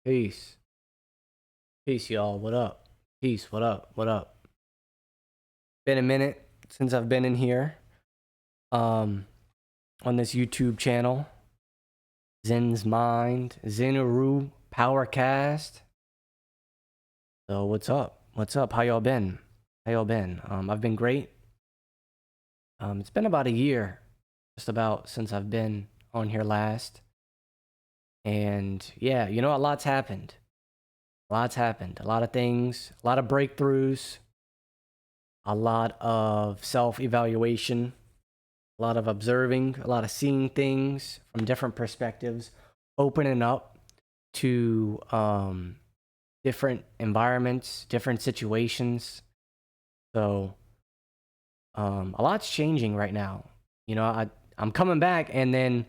Peace. Peace, y'all. What up? Peace. What up? What up? Been a minute since I've been in here. Um, on this YouTube channel. Zen's Mind. Zenuru Powercast. So what's up? What's up? How y'all been? How y'all been? I've been great. It's been about a year, just about since I've been on here last. And yeah, a lot's happened. A lot's happened. A lot of things, a lot of breakthroughs, a lot of self-evaluation, a lot of observing, a lot of seeing things from different perspectives, opening up to different environments, different situations. So a lot's changing right now. I'm coming back, and then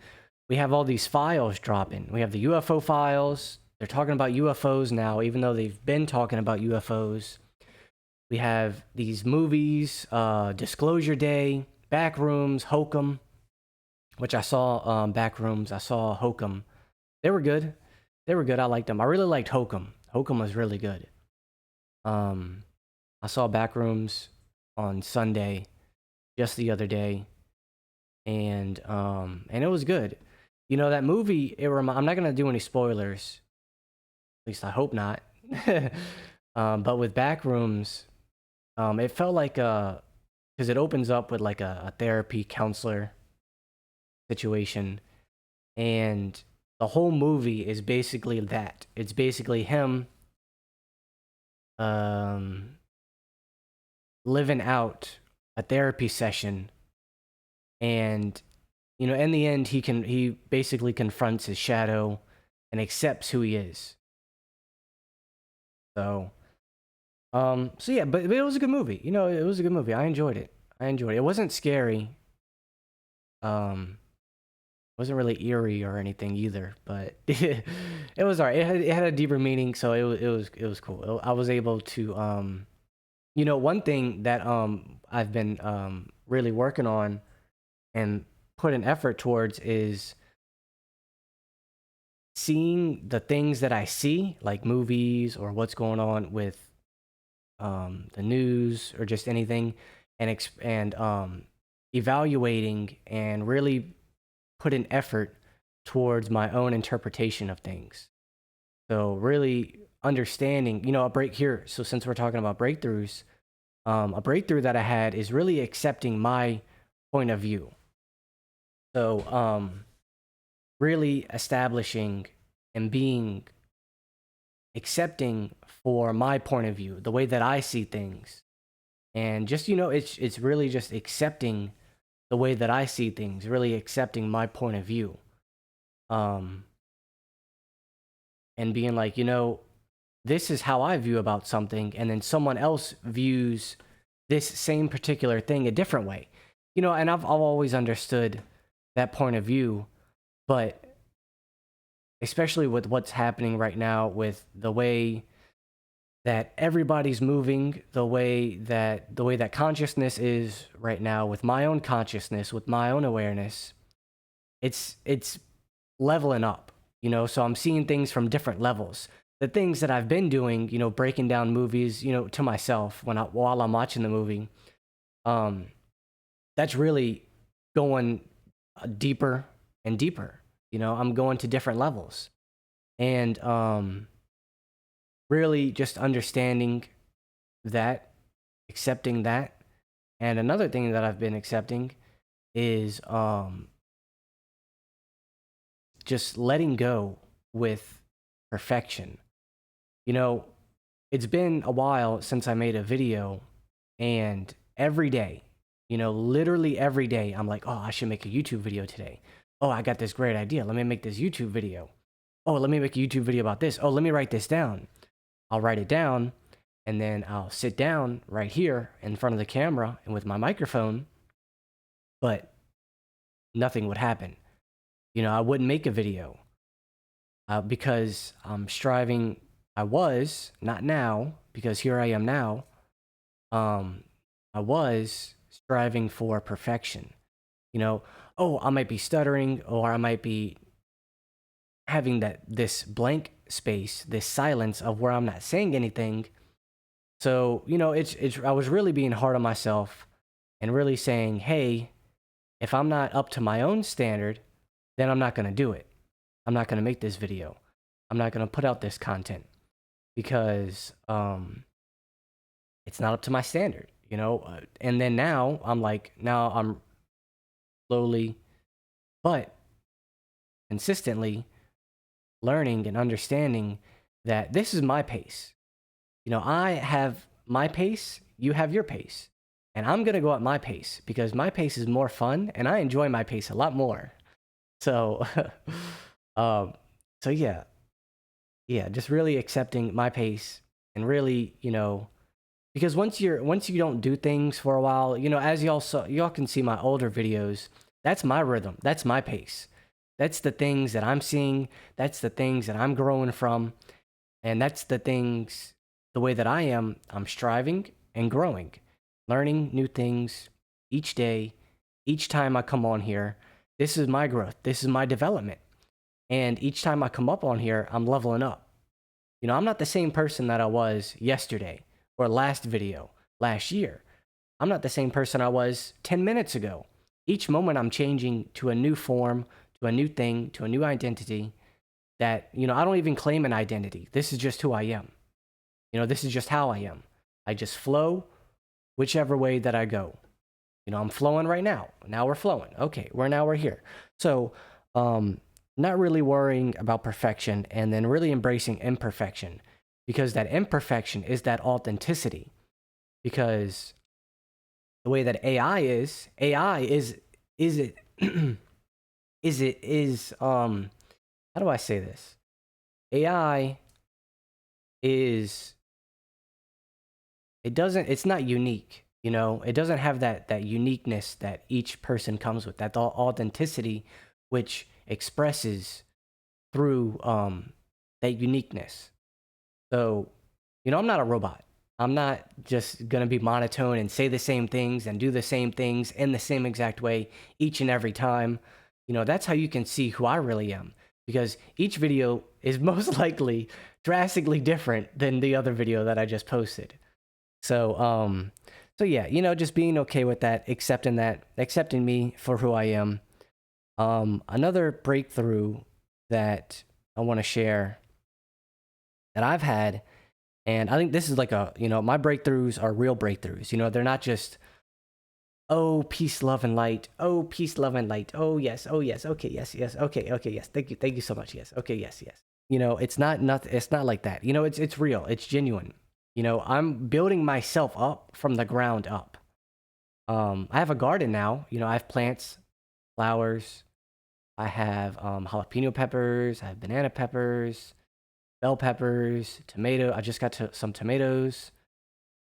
we have all these files dropping. We have the UFO files. They're talking about UFOs now, even though they've been talking about UFOs. We have these movies, Disclosure Day, Backrooms, Hokum, which I saw. Backrooms, I saw Hokum. They were good. They were good. I liked them. I really liked Hokum. Hokum was really good. I saw Backrooms on Sunday, just the other day, and it was good. That movie. I'm not gonna do any spoilers. At least I hope not. But with Backrooms, it felt like because it opens up with like a therapy counselor situation, and the whole movie is basically that. It's basically him living out a therapy session, and in the end he basically confronts his shadow and accepts who he is. So yeah, but it was a good movie. It was a good movie. I enjoyed it. It wasn't scary. It wasn't really eerie or anything either, but it was alright. It had a deeper meaning, so it was cool. I was able to one thing that I've been really working on and put an effort towards is seeing the things that I see, like movies or what's going on with the news or just anything, and evaluating and really put an effort towards my own interpretation of things. So really understanding, a break here. So since we're talking about breakthroughs, a breakthrough that I had is really accepting my point of view. So really establishing and being accepting for my point of view, the way that I see things. And just, it's really just accepting the way that I see things, really accepting my point of view. And being like, this is how I view about something, and then someone else views this same particular thing a different way. And I've always understood that point of view, but especially with what's happening right now with the way that everybody's moving, the way that consciousness is right now, with my own consciousness, with my own awareness, it's leveling up, so I'm seeing things from different levels. The things that I've been doing, breaking down movies, to myself while I'm watching the movie, that's really going deeper and deeper. I'm going to different levels, and really just understanding that, accepting that. And another thing that I've been accepting is just letting go with perfection. It's been a while since I made a video, and every day, literally every day, I'm like, oh, I should make a YouTube video today. Oh, I got this great idea. Let me make this YouTube video. Oh, let me make a YouTube video about this. Oh, let me write this down. I'll write it down, and then I'll sit down right here in front of the camera and with my microphone, but nothing would happen. I wouldn't make a video because I'm striving. I was, not now, because here I am now. I was striving for perfection. Oh, I might be stuttering, or I might be having this blank space, this silence of where I'm not saying anything. So, you know, I was really being hard on myself and really saying, hey, if I'm not up to my own standard, then I'm not going to do it. I'm not going to make this video. I'm not going to put out this content because it's not up to my standard, you know? And then now I'm slowly, but consistently learning and understanding that this is my pace. You know, I have my pace, you have your pace. And I'm going to go at my pace because my pace is more fun and I enjoy my pace a lot more. So, um, so yeah, just really accepting my pace and really, you know, because once you don't do things for a while, you know, as y'all can see my older videos, that's my rhythm, that's my pace. That's the things that I'm seeing, that's the things that I'm growing from, and that's the way that I'm striving and growing, learning new things each day, each time I come on here. This is my growth, this is my development. And each time I come up on here, I'm leveling up. You know, I'm not the same person that I was yesterday or last video, last year. I'm not the same person I was 10 minutes ago. Each moment I'm changing to a new form, to a new thing, to a new identity that, you know, I don't even claim an identity. This is just who I am. You know, this is just how I am. I just flow whichever way that I go. You know, I'm flowing right now. Now we're flowing. Okay, we're here. So, not really worrying about perfection and then really embracing imperfection because that imperfection is that authenticity. Because the way that AI is it how do I say this? AI is it's not unique, you know? It doesn't have that uniqueness that each person comes with, that authenticity which expresses through that uniqueness. So, you know, I'm not a robot. I'm not just gonna be monotone and say the same things and do the same things in the same exact way each and every time. You know, that's how you can see who I really am. Because each video is most likely drastically different than the other video that I just posted. So yeah, you know, just being okay with that, accepting me for who I am. Another breakthrough that I want to share that I've had, and I think this is like you know, my breakthroughs are real breakthroughs. You know, they're not just, oh, peace, love, and light. Oh, peace, love, and light. Oh, yes. Oh, yes. Okay, yes, yes. Okay, okay, yes. Thank you so much. Yes. Okay, yes, yes. You know, it's not it's not like that. You know, it's real. It's genuine. You know, I'm building myself up from the ground up. I have a garden now. You know, I have plants, flowers. I have jalapeno peppers. I have banana peppers, bell peppers, tomato. I just got some tomatoes,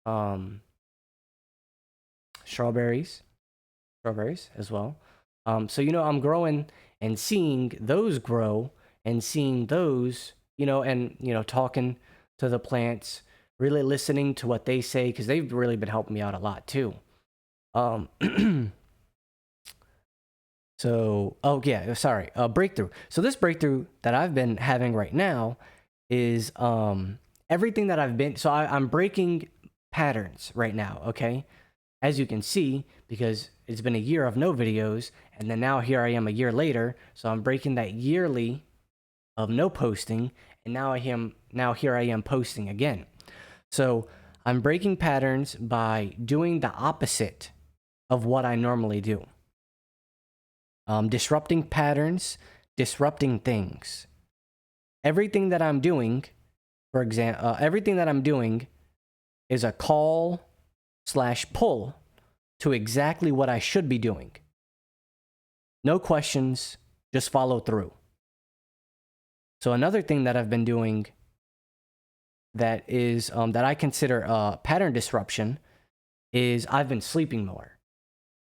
um, strawberries, as well. So you know, I'm growing and seeing those grow and seeing those, you know, and you know, talking to the plants, really listening to what they say because they've really been helping me out a lot too. Um, So, oh yeah, sorry, breakthrough. So this breakthrough that I've been having right now is everything that I've been. So I'm breaking patterns right now. Okay, as you can see, because it's been a year of no videos, and then now here I am a year later. So I'm breaking that yearly of no posting, and now here I am posting again. So I'm breaking patterns by doing the opposite of what I normally do. Disrupting patterns, disrupting things. Everything that I'm doing, for example, everything that I'm doing is a call slash pull to exactly what I should be doing. No questions, just follow through. So another thing that I've been doing that is that I consider pattern disruption is I've been sleeping more.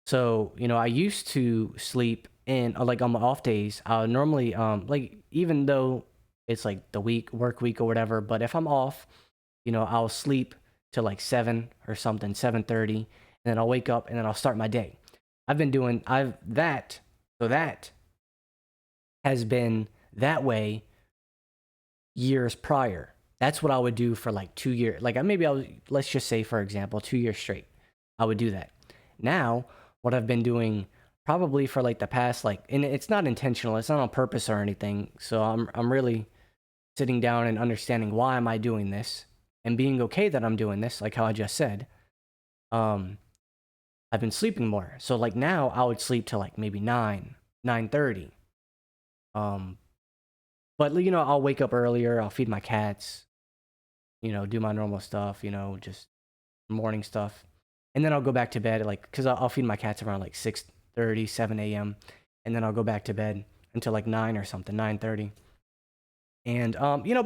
So, you know, I used to sleep in like on my off days. I normally like even though it's like the work week or whatever, but if I'm off, you know, I'll sleep till like 7 or something, 7:30, and then I'll wake up and then I'll start my day. So that has been that way years prior. That's what I would do for like 2 years. Like maybe let's just say, for example, 2 years straight. I would do that. Now, what I've been doing probably for like the past, like, and it's not intentional, it's not on purpose or anything. So I'm really sitting down and understanding why am I doing this and being okay that I'm doing this, like how I just said. I've been sleeping more. So like now I would sleep till like maybe 9:30. But I'll wake up earlier, I'll feed my cats, do my normal stuff, just morning stuff. And then I'll go back to bed like cuz I'll feed my cats around like 6:30, 7 a.m. and then I'll go back to bed until like 9 or something, 9:30. And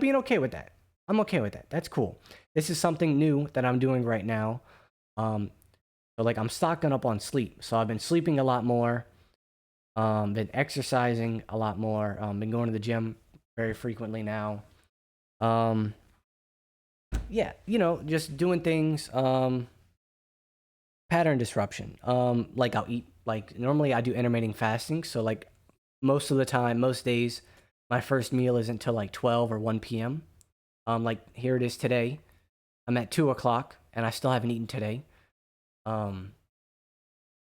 being okay with that. I'm okay with that. That's cool. This is something new that I'm doing right now. So like I'm stocking up on sleep. So I've been sleeping a lot more. Been exercising a lot more. Been going to the gym very frequently now. Yeah, just doing things. Pattern disruption. Like I'll eat. Like normally I do intermittent fasting. So like most of the time, most days, my first meal isn't until like 12 or 1 p.m. Like here it is today. I'm at 2 o'clock and I still haven't eaten today.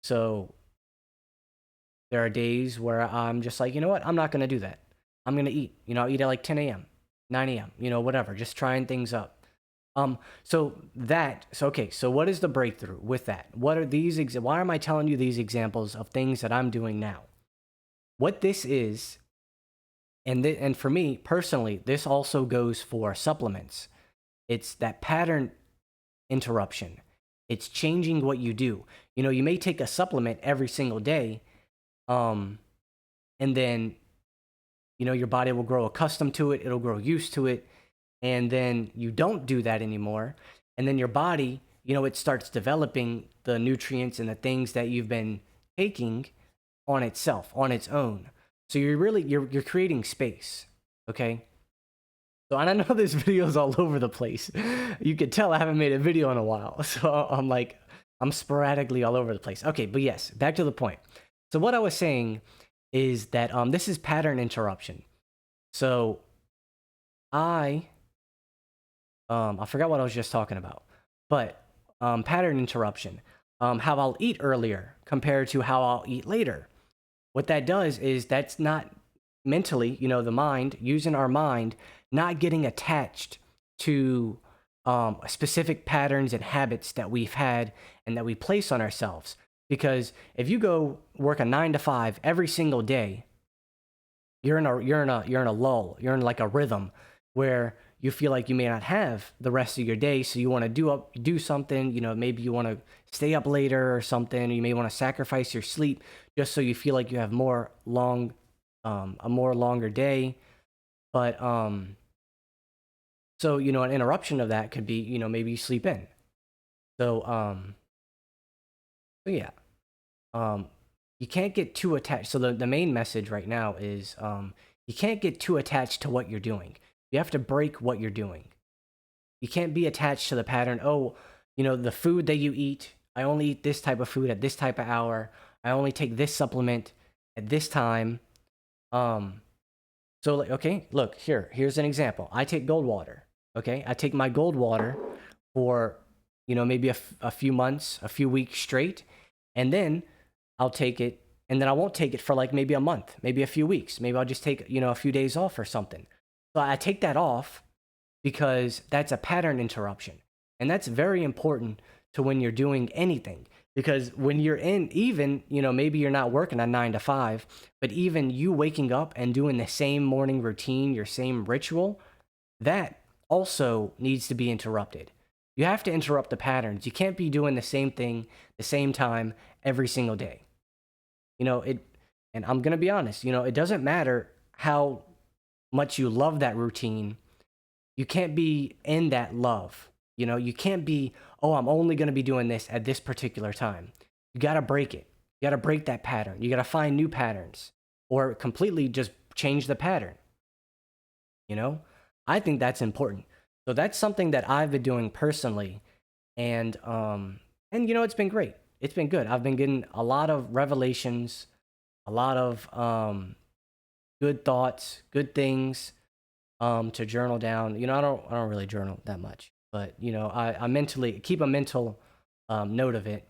So there are days where I'm just like, you know what? I'm not gonna do that. I'm gonna eat. I'll eat at like 10 a.m., 9 a.m. Whatever. Just trying things up. Okay. So what is the breakthrough with that? What are these? Why am I telling you these examples of things that I'm doing now? What this is, and for me personally, this also goes for supplements. It's that pattern interruption. It's changing what you do. You may take a supplement every single day, and then your body will grow accustomed to it. It'll grow used to it, and then you don't do that anymore, and then your body, it starts developing the nutrients and the things that you've been taking on itself, on its own. So you're creating space, okay? So, and I know this video is all over the place. You could tell I haven't made a video in a while. So I'm sporadically all over the place. Okay, but yes, back to the point. So what I was saying is that this is pattern interruption. So I forgot what I was just talking about, but pattern interruption. How I'll eat earlier compared to how I'll eat later. What that does is that's not mentally, the mind, using our mind, not getting attached to specific patterns and habits that we've had and that we place on ourselves. Because if you go work a 9 to 5 every single day, you're in a lull. You're in like a rhythm where you feel like you may not have the rest of your day, so you want to do something. Maybe you want to stay up later or something. You may want to sacrifice your sleep just so you feel like you have a more longer day. But so an interruption of that could be maybe you sleep in. So yeah, you can't get too attached. So the main message right now is you can't get too attached to what you're doing. You have to break what you're doing. You can't be attached to the pattern. Oh, the food that you eat, I only eat this type of food at this type of hour. I only take this supplement at this time. So like, okay, look, here's an example. I take gold water. Okay, I take my gold water for maybe a few months, a few weeks straight, and then I'll take it, and then I won't take it for like maybe a month, maybe a few weeks. Maybe I'll just take a few days off or something. So I take that off because that's a pattern interruption, and that's very important to when you're doing anything. Because when you're in, even, maybe you're not working a 9 to 5, but even you waking up and doing the same morning routine, your same ritual, that also needs to be interrupted. You have to interrupt the patterns. You can't be doing the same thing, the same time every single day. And I'm going to be honest, it doesn't matter how much you love that routine. You can't be in that love. You can't be, oh, I'm only going to be doing this at this particular time. You got to break it. You got to break that pattern. You got to find new patterns or completely just change the pattern. I think that's important. So that's something that I've been doing personally. And it's been great. It's been good. I've been getting a lot of revelations, a lot of good thoughts, good things. to journal down. You know, I don't really journal that much, but you know, I mentally keep a mental note of it.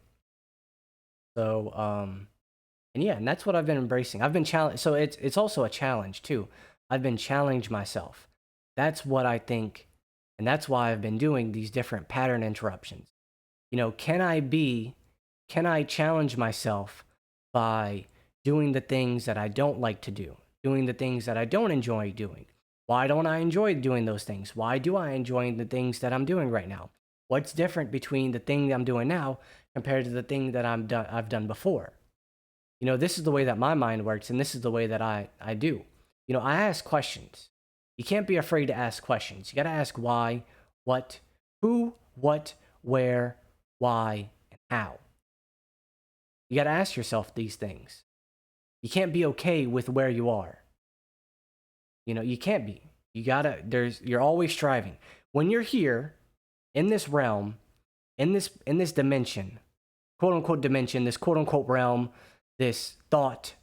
So and yeah, and that's what I've been embracing. I've been challenged. So it's also a challenge too. I've been challenged myself. That's what I think, and that's why I've been doing these different pattern interruptions. You know, can I challenge myself by doing the things that I don't like to do, doing the things that I don't enjoy doing? Why don't I enjoy doing those things? Why do I enjoy the things that I'm doing right now? What's different between the thing I'm doing now compared to the thing that I've done before? You know, this is the way that my mind works, and this is the way that I do. You know, I ask questions. You can't be afraid to ask questions. You got to ask why, what, who, what, where, why, and how. You got to ask yourself these things. You can't be okay with where you are. You know, you can't be. You gotta, you're always striving. When you're here in this realm, in this dimension, quote unquote dimension, this quote unquote realm, this thought,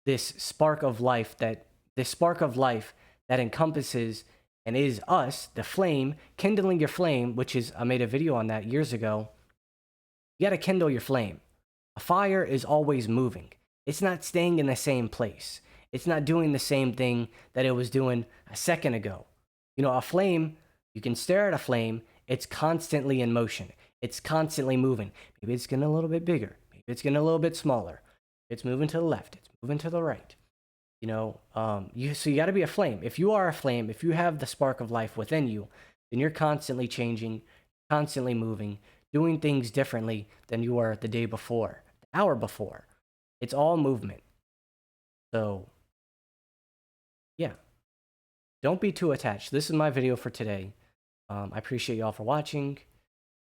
this spark of life that encompasses and is us, the flame, kindling your flame, which is, I made a video on that years ago. You gotta kindle your flame. A fire is always moving. It's not staying in the same place. It's not doing the same thing that it was doing a second ago. You know, a flame, you can stare at a flame, it's constantly in motion. It's constantly moving. Maybe it's getting a little bit bigger. Maybe it's getting a little bit smaller. It's moving to the left. It's moving to the right. You know, so you got to be a flame. If you are a flame, if you have the spark of life within you, then you're constantly changing, constantly moving, doing things differently than you were the day before, the hour before. It's all movement. So, yeah, don't be too attached. This is my video for today. I appreciate y'all for watching.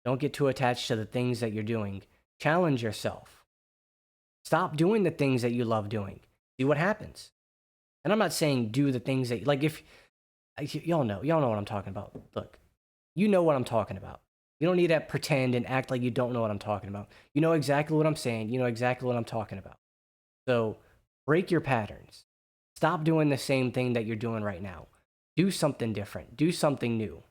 Don't get too attached to the things that you're doing. Challenge yourself. Stop doing the things that you love doing. See what happens. And I'm not saying do the things that, like, if y'all know what I'm talking about. Look, you know what I'm talking about. You don't need to pretend and act like you don't know what I'm talking about. You know exactly what I'm saying. You know exactly what I'm talking about. So break your patterns. Stop doing the same thing that you're doing right now. Do something different. Do something new.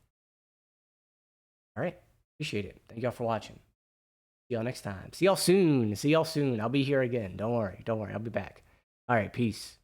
All right. Appreciate it. Thank y'all for watching. See y'all next time. See y'all soon. See y'all soon. I'll be here again. Don't worry. Don't worry. I'll be back. All right. Peace.